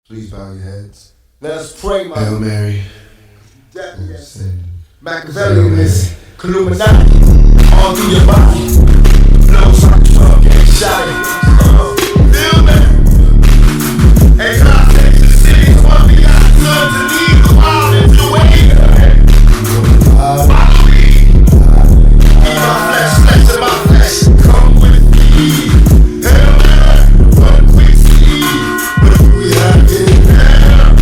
Please bow your heads. Let us pray, my Hail Mary. Yes. Machiavellianism, Illuminati, all through your body. No fuck, get shot. Feel me? And God takes the city, one begotten son to lead the wild into the way. Follow me. Eat my flesh of my flesh. Come with me. Hail Mary, one quick seed. But we have it now.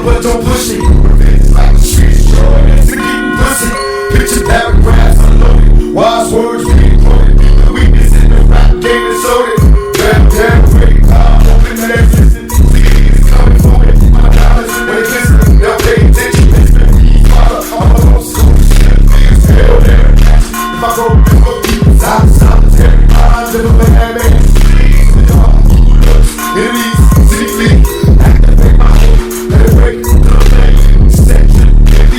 But don't push it. Revenge is like a street joy. That's a getting pussy. Picture paragraphs unloaded. Wise words being quoted. The weakness in the rap game is loaded. Damn, ready. I'm hoping that existence. It's coming for me. My dollars when it listen. They'll pay attention. It's been me, father. I'm a little school shit. Niggas hell there. If I go to the people's out solitary. I'm never been that man. Please, the dog who looks. Enemies, city fleet. Activate my head. Let it break.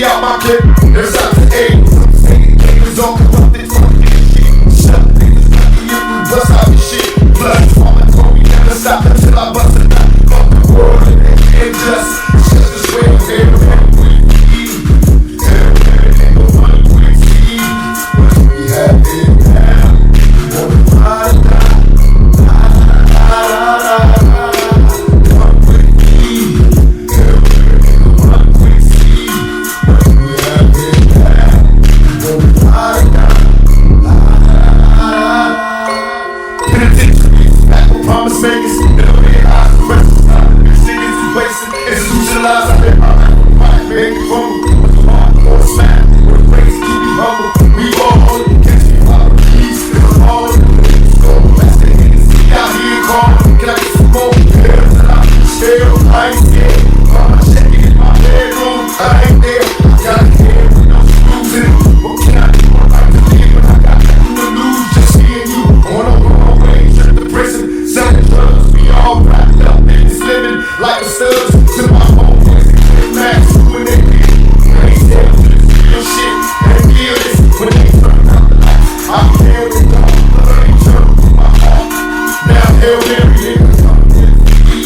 Out my clip, there's out to eight. Niggas all corrupted from this shit. Shut up, niggas lucky if we bust out this shit. Blood falling for me, never stop until I bust it out. Fuck the world and just the way I'm here. Ain't no one quick see. What we have here now. You wanna ride or die? One quick see. Ain't no one quick see. Promise makers, they don't realize the rest of the time. Niggas who wasting, institutionalized. I bet my life, make it crumble. With the heart, or a smile, with a grace, keep me humble. We all hold it, catch me by the keys. If I'm all in the niggas go, that's the niggas see out here calling. Can I get some more? Hell, I ain't scared. I'm checking in my bedroom, I ain't there. I got a head with no screws in it. What can I do? I like to live, but I got nothing to lose. Just seeing you on a wrong way, trip to prison. Selling drugs, we all wrapped up in this living like the studs to my home. Max, when they did, they said to this real shit and feel this when they turn out the lights. I'm here with God, but I ain't turned through my heart. Now, Hail Mary, nigga, come with me.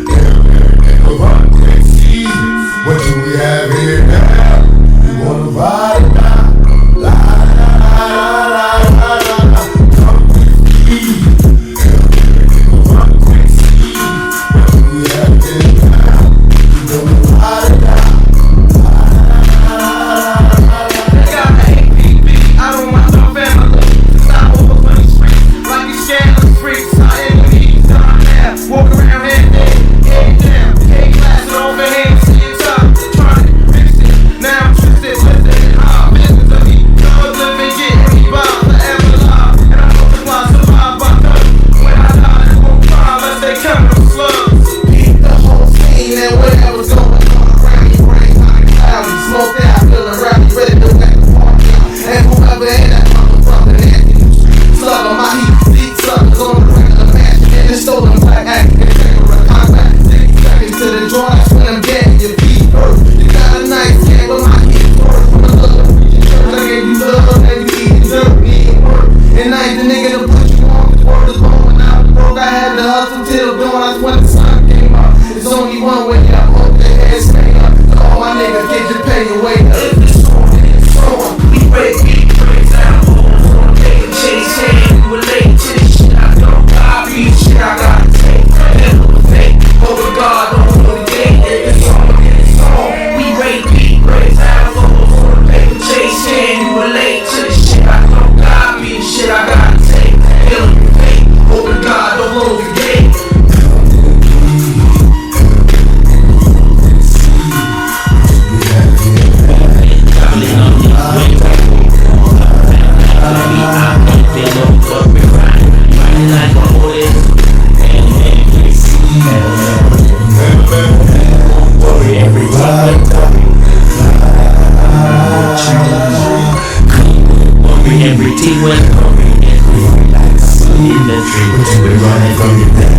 Hail Mary, nigga, run quick, see. What do we have here now? You wanna ride or die? Come with me. When the sun came up, there's only one way up. Hope their heads stay up. All my niggas get your pay your way up. If it's on, we break down. Take a chase hand, we relate to this shit. I don't got beat shit, I gotta take. Never with fake. Hope to God, don't hold the gate. If it's on, we break down. Take a chase hand, we relate to this shit. I don't got beat shit, I gotta take. Never with fake. Hope to God, don't hold the gate. Every team went in the tree, we're running from your bed.